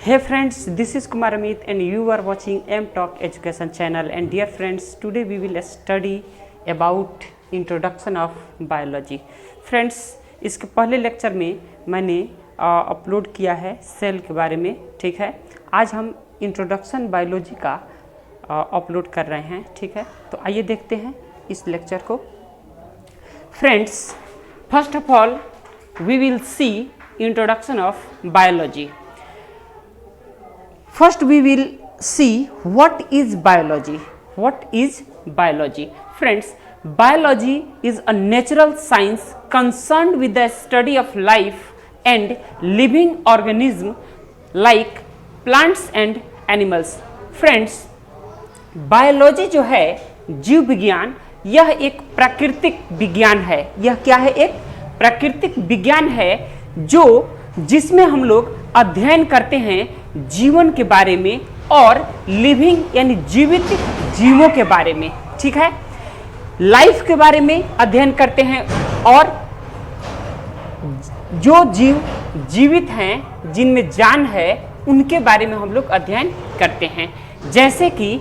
Hey friends, this is Kumar Amit and you are watching M Talk Education channel. And dear friends, today we will study about introduction of biology. Friends, इसके पहले lecture में मैंने upload किया है cell के बारे में, ठीक है। आज हम इंट्रोडक्शन बायोलॉजी का अपलोड कर रहे हैं, ठीक है। तो आइए देखते हैं इस लेक्चर को। Friends, first of all we will see introduction of biology. First we will see what is biology. What is biology? Friends, biology is a natural science concerned with the study of life and living organism like plants and animals. Friends, biology जो है जीव विज्ञान, यह एक प्राकृतिक विज्ञान है। यह क्या है? एक प्राकृतिक विज्ञान है जो जिसमें हम लोग अध्ययन करते हैं जीवन के बारे में और लिविंग यानी जीवित जीवों के बारे में, ठीक है। लाइफ के बारे में अध्ययन करते हैं और जो जीव जीवित हैं, जिनमें जान है, उनके बारे में हम लोग अध्ययन करते हैं, जैसे कि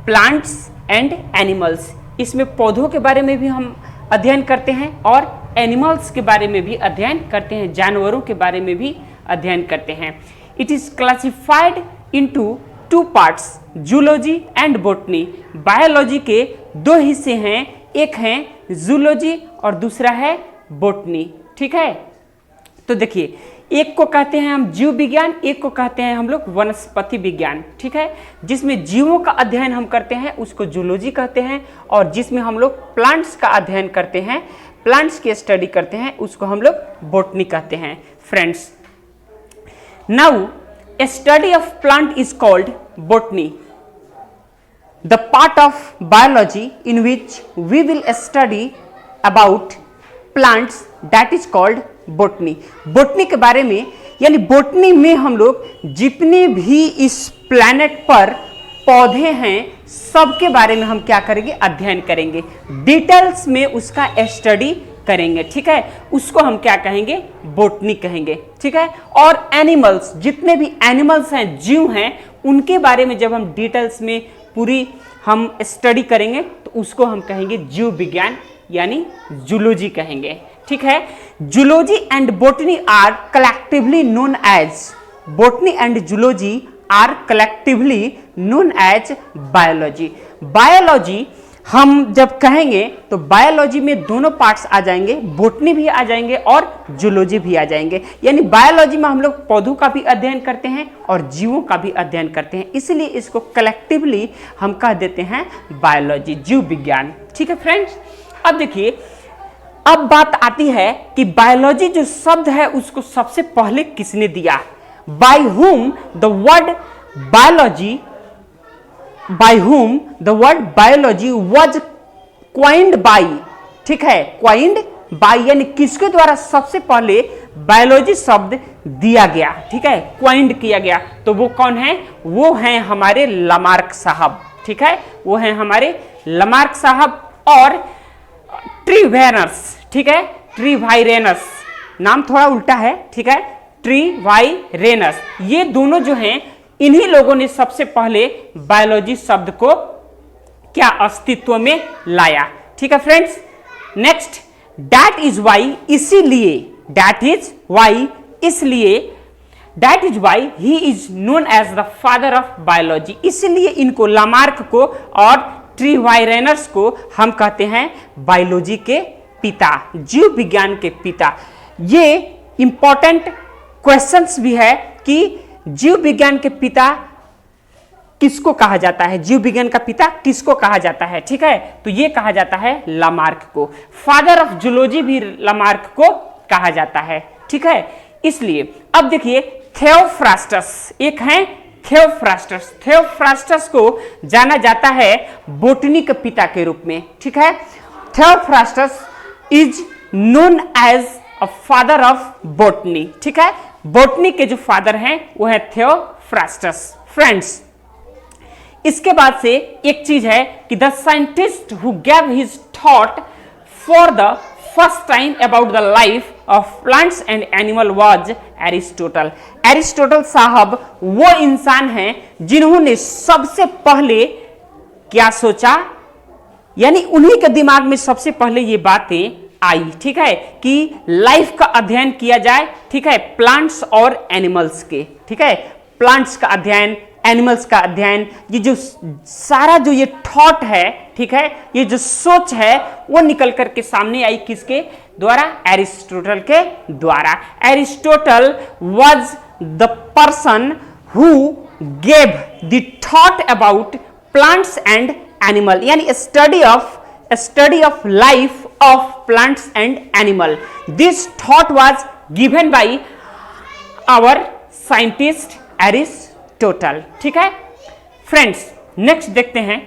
प्लांट्स एंड एनिमल्स। इसमें पौधों के बारे में भी हम अध्ययन करते हैं और एनिमल्स के बारे में भी अध्ययन करते हैं, जानवरों के बारे में भी अध्ययन करते हैं। It is classified into two parts, zoology and botany. Biology के दो हिस्से हैं, एक है जूलॉजी और दूसरा है बॉटनी, ठीक है। तो देखिए, एक को कहते हैं हम जीव विज्ञान, एक को कहते हैं हम लोग वनस्पति विज्ञान, ठीक है। जिसमें जीवों का अध्ययन हम करते हैं उसको जूलॉजी कहते हैं, और जिसमें हम लोग प्लांट्स का अध्ययन करते हैं, प्लांट्स की स्टडी करते हैं, उसको हम लोग बॉटनी कहते हैं। Friends, now a study of plant is called botany, the part of biology in which we will study about plants, that is called botany. botany के बारे में यानी botany में हम लोग जितने भी इस planet पर पौधे हैं सबके बारे में हम क्या करेंगे? अध्ययन करेंगे, डिटेल्स में उसका स्टडी करेंगे, ठीक है। उसको हम क्या कहेंगे? बॉटनी कहेंगे, ठीक है। और एनिमल्स, जितने भी एनिमल्स हैं, जीव हैं, उनके बारे में जब हम डिटेल्स में पूरी हम स्टडी करेंगे तो उसको हम कहेंगे जीव विज्ञान यानी जूलॉजी कहेंगे, ठीक है। Zoology and botany are collectively known as, botany and zoology are collectively known as biology. Biology हम जब कहेंगे तो बायोलॉजी में दोनों पार्ट्स आ जाएंगे, बॉटनी भी आ जाएंगे और जूलॉजी भी आ जाएंगे। यानी बायोलॉजी में हम लोग पौधों का भी अध्ययन करते हैं और जीवों का भी अध्ययन करते हैं, इसलिए इसको कलेक्टिवली हम कह देते हैं बायोलॉजी, जीव विज्ञान, ठीक है। फ्रेंड्स, अब देखिए, अब बात आती है कि बायोलॉजी जो शब्द है उसको सबसे पहले किसने दिया? By whom the word biology, by whom the word biology was coined by, ठीक है। coined by यानी किसके द्वारा सबसे पहले बायोलॉजी शब्द दिया गया, ठीक है, coined किया गया। तो वो कौन है? वो हैं हमारे लामार्क साहब, ठीक है। वो हैं हमारे लामार्क साहब और ट्रीवायरनस, ठीक है, ट्रीवायरनस, नाम थोड़ा उल्टा है, ठीक है, ट्रीवायरनस। ये दोनों जो हैं, इन्हीं लोगों ने सबसे पहले बायोलॉजी शब्द को क्या अस्तित्व में लाया, ठीक है। Friends, next, that is why, इसीलिए, दैट इज वाई, इसलिए, that is why he is known as the father of biology. इसलिए इनको, लामार्क को और ट्रीवायरनस को हम कहते हैं बायोलॉजी के पिता, जीव विज्ञान के पिता। ये इंपॉर्टेंट क्वेश्चंस भी है कि जीव विज्ञान के पिता किसको कहा जाता है, जीव विज्ञान का पिता किसको कहा जाता है, ठीक है। तो ये कहा जाता है लामार्क को। फादर ऑफ जूलॉजी भी लामार्क को कहा जाता है, ठीक है। इसलिए अब देखिए, थियोफ्रास्टस एक है, थियोफ्रास्टस। थियोफ्रास्टस को जाना जाता है बॉटनी के पिता के रूप में, ठीक है। Theophrastus is known as a father of botany, ठीक है। बॉटनी के जो फादर हैं वो है थियोफ्रास्टस। फ्रेंड्स, इसके बाद से एक चीज है कि the scientist who gave his thought for the first time about the life of plants and animal was Aristotle. Aristotle साहब वो इंसान हैं जिन्होंने सबसे पहले क्या सोचा, यानी उन्हीं के दिमाग में सबसे पहले ये बातें आई, ठीक है, कि लाइफ का अध्ययन किया जाए, ठीक है, प्लांट्स और एनिमल्स के, ठीक है, प्लांट्स का अध्ययन, एनिमल्स का अध्ययन, ये जो सारा जो ये थॉट है, ठीक है, ये जो सोच है वो निकल करके सामने आई किसके द्वारा, एरिस्टोटल के द्वारा। Aristotle was the person who gave the thought about plants and animal, यानी study of life of plants and animal. This thought was given by our scientist Aristotle, ठीक है फ्रेंड्स। नेक्स्ट देखते हैं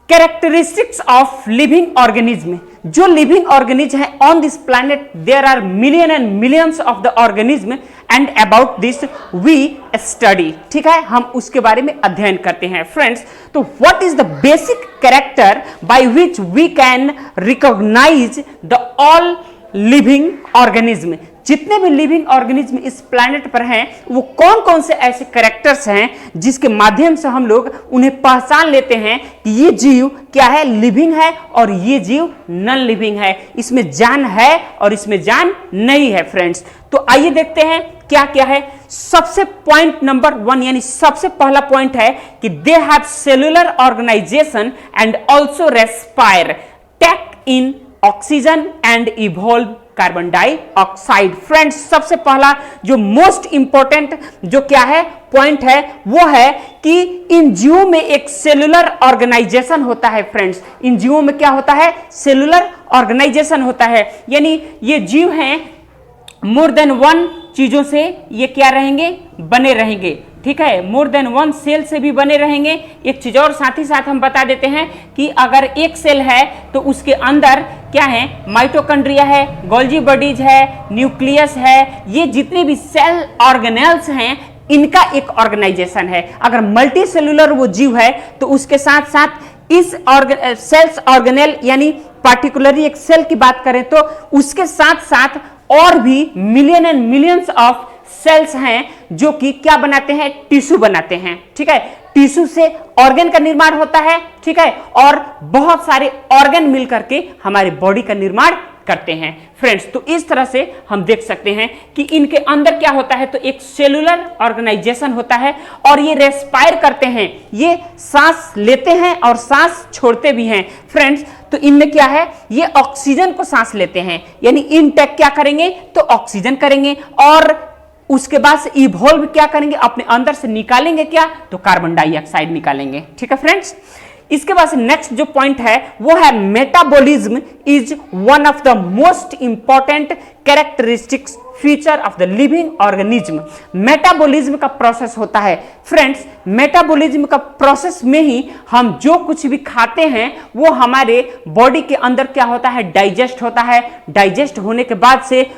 कैरेक्टरिस्टिक्स ऑफ लिविंग ऑर्गेनिज्म। जो living organism है on this planet, there are million and millions of the organism and about this we study, ठीक है, हम उसके बारे में अध्ययन करते हैं फ्रेंड्स। तो what is the basic character by which we can recognise the all living organism. जितने भी लिविंग ऑर्गेनिज्म इस प्लैनेट पर हैं वो कौन कौन से ऐसे कैरेक्टर्स हैं जिसके माध्यम से हम लोग उन्हें पहचान लेते हैं कि ये जीव क्या है, लिविंग है, और ये जीव नॉन लिविंग है, इसमें जान है और इसमें जान नहीं है फ्रेंड्स। तो आइए देखते हैं क्या क्या है। सबसे पॉइंट नंबर 1, यानी सबसे पहला पॉइंट है कि they have cellular organisation and also respire, take in oxygen and evolve carbon dioxide. Friends, सबसे पहला जो मोस्ट इंपॉर्टेंट जो क्या है पॉइंट है वो है कि इन जीवों में एक सेलुलर ऑर्गेनाइजेशन होता है फ्रेंड्स। इन जीवों में क्या होता है, सेलुलर ऑर्गेनाइजेशन होता है, यानी ये जीव हैं मोर देन 1 चीजों से ये क्या रहेंगे, बने रहेंगे, ठीक है, मोर देन 1 सेल से भी बने रहेंगे। एक चीज और साथ ही साथ हम बता देते हैं कि अगर एक सेल है तो उसके अंदर क्या है, माइटोकॉन्ड्रिया है, गोल्जी बॉडीज है, न्यूक्लियस है, ये जितने भी सेल ऑर्गेनेल्स हैं इनका एक ऑर्गेनाइजेशन है। अगर मल्टी सेलुलर वो जीव है तो उसके साथ साथ इस सेल्स ऑर्गेनेल, यानी पार्टिकुलरली एक सेल की बात करें तो उसके साथ साथ और भी million and millions of cells हैं जो कि क्या बनाते हैं, टिश्यू बनाते हैं, ठीक है, टिश्यू से ऑर्गन का निर्माण होता है, ठीक है, और बहुत सारे ऑर्गन मिलकर के हमारे बॉडी का निर्माण करते हैं फ्रेंड्स। तो इस तरह से हम देख सकते हैं कि इनके अंदर क्या होता है, तो एक सेलुलर ऑर्गेनाइजेशन होता है और ये रेस्पायर करते हैं, ये सांस लेते हैं और सांस छोड़ते भी हैं फ्रेंड्स। तो इनमें क्या है, ये ऑक्सीजन को सांस लेते हैं, यानी इनटेक क्या करेंगे, तो ऑक्सीजन करेंगे, और उसके बाद से इवॉल्व क्या करेंगे, अपने अंदर से निकालेंगे क्या, तो कार्बन डाइऑक्साइड निकालेंगे, ठीक है फ्रेंड्स। इसके बाद नेक्स्ट जो पॉइंट है वो है metabolism is one of the most important characteristics feature of the living organism. Metabolism का प्रोसेस होता है फ्रेंड्स, मेटाबॉलिज्म का प्रोसेस में ही हम जो कुछ भी खाते हैं वो हमारे बॉडी के अंदर क्या होता है, डाइजेस्ट होता है। डाइजेस्ट होने के बाद से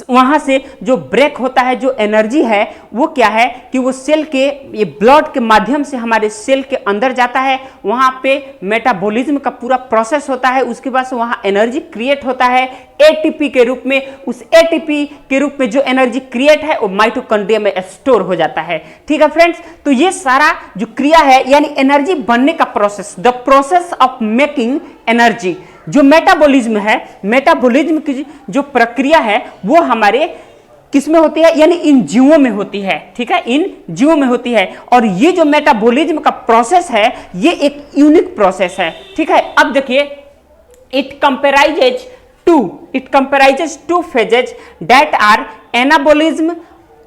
वहां से जो ब्रेक होता है, जो एनर्जी है वो क्या है कि वो सेल के, ये ब्लड के माध्यम से हमारे सेल के अंदर जाता है, वहां पे मेटाबॉलिज्म का पूरा प्रोसेस होता है। उसके बाद से वहां एनर्जी क्रिएट होता है एटीपी के रूप में। उस एटीपी के रूप में जो एनर्जी क्रिएट है वो माइटोकॉन्ड्रिया में स्टोर हो जाता है, ठीक है फ्रेंड्स। तो ये सारा जो क्रिया है यानी एनर्जी बनने का process, the process of making energy, जो मेटाबॉलिज्म है, मेटाबॉलिज्म की जो प्रक्रिया है वो हमारे किस में होती है, यानी इन जीवों में होती है, ठीक है, इन जीवों में होती है। और ये जो मेटाबॉलिज्म का प्रोसेस है ये एक यूनिक प्रोसेस है, ठीक है। अब देखिए, it comprises two phases that are anabolism,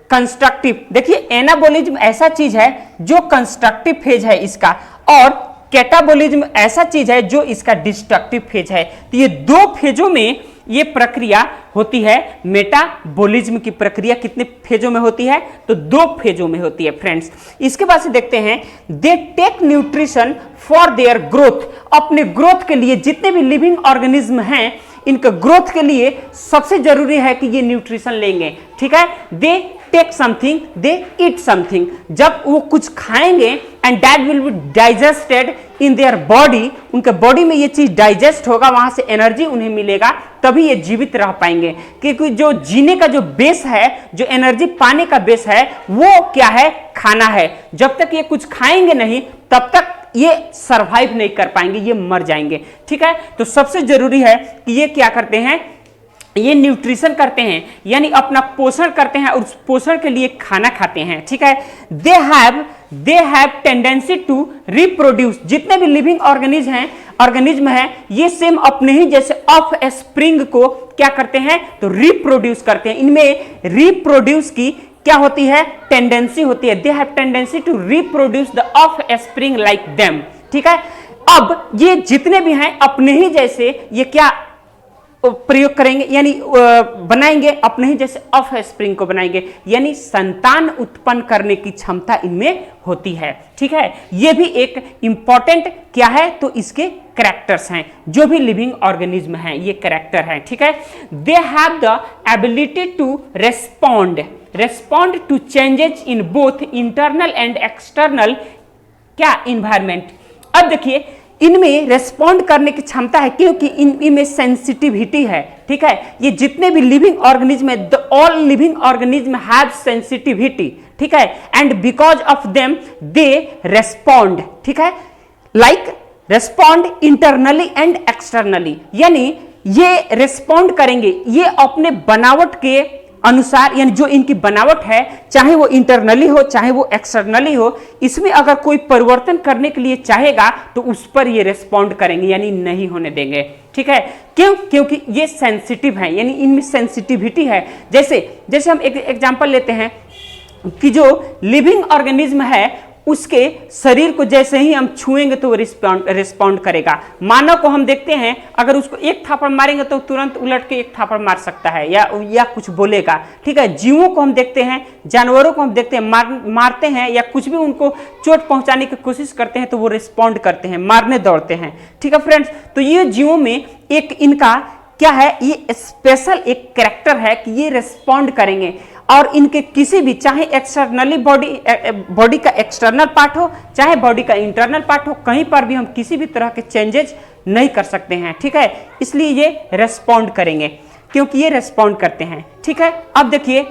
constructive. देखिए, एनाबॉलिज्म ऐसा चीज है जो कंस्ट्रक्टिव फेज है इसका, और कैटाबॉलिज्म ऐसा चीज है जो इसका डिस्ट्रक्टिव फेज है। तो ये 2 फेजों में ये प्रक्रिया होती है। मेटाबॉलिज्म की प्रक्रिया कितने फेजों में होती है, तो 2 फेजों में होती है फ्रेंड्स। इसके बाद से देखते हैं, they take nutrition for their growth. अपने ग्रोथ के लिए जितने भी लिविंग ऑर्गेनिज्म हैं इनके ग्रोथ के लिए सबसे जरूरी है कि ये न्यूट्रिशन लेंगे, ठीक है। They take something, they eat something. जब वो कुछ खाएंगे and that will be digested in their body, उनके बॉडी में ये चीज डाइजेस्ट होगा, वहां से एनर्जी उन्हें मिलेगा, तभी ये जीवित रह पाएंगे। क्योंकि जो जीने का जो बेस है, जो एनर्जी पाने का बेस है, वो क्या है? खाना है। जब तक ये कुछ खाएंगे नहीं तब तक ये सरवाइव नहीं कर पाएंगे, ये मर जाएंगे, ठीक है। तो सबसे जरूरी है कि ये क्या करते हैं? ये न्यूट्रिशन करते हैं, यानी अपना पोषण करते हैं और उस पोषण के लिए खाना खाते हैं, ठीक है। They have tendency to reproduce. जितने भी लिविंग ऑर्गेनिज्म है ये सेम अपने ही जैसे ऑफ स्प्रिंग को क्या करते हैं? तो रिप्रोड्यूस करते हैं। इनमें रिप्रोड्यूस की क्या होती है? टेंडेंसी होती है। They have tendency to reproduce the offspring like them, ठीक है। अब ये जितने भी हैं अपने ही जैसे ये क्या प्रयोग करेंगे, यानी बनाएंगे, अपने ही जैसे ऑफ स्प्रिंग को बनाएंगे, यानी संतान उत्पन्न करने की क्षमता इनमें होती है, ठीक है। ये भी एक इंपॉर्टेंट क्या है? तो इसके कैरेक्टर्स हैं। जो भी लिविंग ऑर्गेनिज्म हैं ये कैरेक्टर हैं, ठीक है। They have the ability to respond to changes in both internal and external क्या इन्वायरमेंट। अब देखिए इनमें रेस्पॉन्ड करने की क्षमता है, क्योंकि इनमें सेंसिटिविटी है, ठीक है। ये जितने भी लिविंग ऑर्गेनिज्म है, the all living organism have sensitivity, ठीक है। And because of them they respond, ठीक है, like respond internally and externally. यानी ये रेस्पॉन्ड करेंगे, ये अपने बनावट के अनुसार, यानी जो इनकी बनावट है, चाहे वो इंटरनली हो चाहे वो एक्सटर्नली हो, इसमें अगर कोई परिवर्तन करने के लिए चाहेगा तो उस पर ये रेस्पॉन्ड करेंगे, यानी नहीं होने देंगे, ठीक है। क्यों? क्योंकि ये सेंसिटिव है, यानी इनमें सेंसिटिविटी है। जैसे हम एक एग्जांपल लेते हैं कि जो लिविंग ऑर्गेनिज्म है उसके शरीर को जैसे ही हम छुएंगे तो वो रिस्पॉन्ड करेगा। मानव को हम देखते हैं, अगर उसको एक थापड़ मारेंगे तो तुरंत उलट के एक थापड़ मार सकता है या कुछ बोलेगा, ठीक है। जीवों को हम देखते हैं, जानवरों को हम देखते हैं, मारते हैं या कुछ भी उनको चोट पहुंचाने की कोशिश करते हैं तो वो रिस्पॉन्ड करते हैं, मारने दौड़ते हैं, ठीक है फ्रेंड्स। तो ये जीवों में एक इनका क्या है? ये स्पेशल एक कैरेक्टर है कि ये रिस्पॉन्ड करेंगे और इनके किसी भी, चाहे एक्सटर्नली बॉडी का एक्सटर्नल पार्ट हो चाहे बॉडी का इंटरनल पार्ट हो, कहीं पर भी हम किसी भी तरह के चेंजेस नहीं कर सकते हैं, ठीक है। इसलिए ये रेस्पॉन्ड करेंगे क्योंकि ये रेस्पॉन्ड करते हैं, ठीक है। अब देखिए,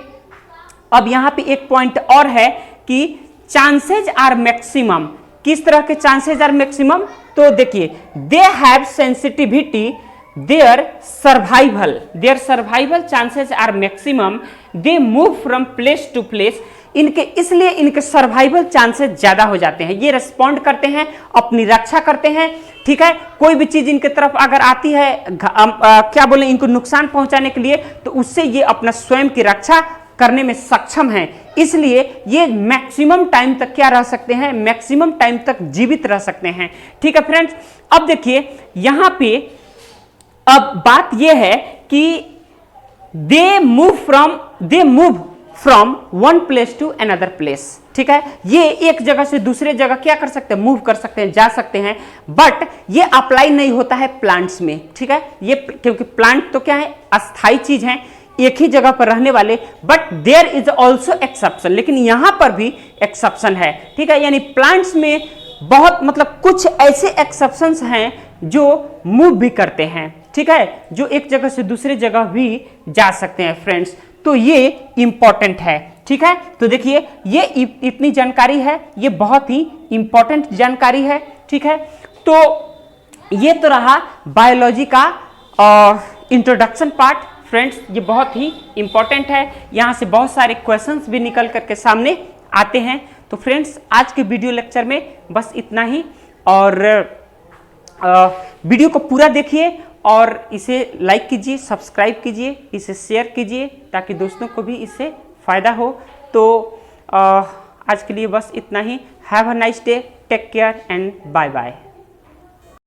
अब यहां पे एक पॉइंट और है कि चांसेज आर मैक्सिमम। किस तरह के चांसेज आर मैक्सिमम? तो देखिए, they have sensitivity, their survival chances are maximum, they move from place to place। इसलिए इनके सर्वाइवल चांसेस ज्यादा हो जाते हैं। ये रेस्पॉन्ड करते हैं, अपनी रक्षा करते हैं, ठीक है। कोई भी चीज इनके तरफ अगर आती है क्या बोले, इनको नुकसान पहुंचाने के लिए, तो उससे ये अपना स्वयं की रक्षा करने में सक्षम हैं। इसलिए ये मैक्सिमम टाइम तक क्या रह सकते हैं? मैक्सिमम टाइम तक जीवित रह सकते हैं, ठीक है फ्रेंड्स। अब देखिए यहां पे अब बात यह है कि they move from one place to another place, ठीक है। ये एक जगह से दूसरे जगह क्या कर सकते हैं? मूव कर सकते हैं, जा सकते हैं। बट ये अप्लाई नहीं होता है प्लांट्स में, ठीक है। ये क्योंकि प्लांट तो क्या है? अस्थाई चीज है, एक ही जगह पर रहने वाले। But there is also exception, लेकिन यहां पर भी एक्सेप्शन है, ठीक है। यानी प्लांट्स में बहुत कुछ ऐसे एक्सेप्शंस हैं जो मूव भी करते हैं, ठीक है, जो एक जगह से दूसरी जगह भी जा सकते हैं फ्रेंड्स। तो ये इंपॉर्टेंट है, ठीक है। तो देखिए ये इतनी जानकारी है, ये बहुत ही इंपॉर्टेंट जानकारी है, ठीक है। तो ये तो रहा बायोलॉजी का इंट्रोडक्शन पार्ट फ्रेंड्स, ये बहुत ही इंपॉर्टेंट है। यहाँ से बहुत सारे क्वेश्चंस भी निकल करके सामने आते हैं। तो फ्रेंड्स आज के वीडियो लेक्चर में बस इतना ही, और वीडियो को पूरा देखिए और इसे लाइक कीजिए, सब्सक्राइब कीजिए, इसे शेयर कीजिए ताकि दोस्तों को भी इससे फ़ायदा हो। तो आज के लिए बस इतना ही। Have a nice day, take care and bye bye.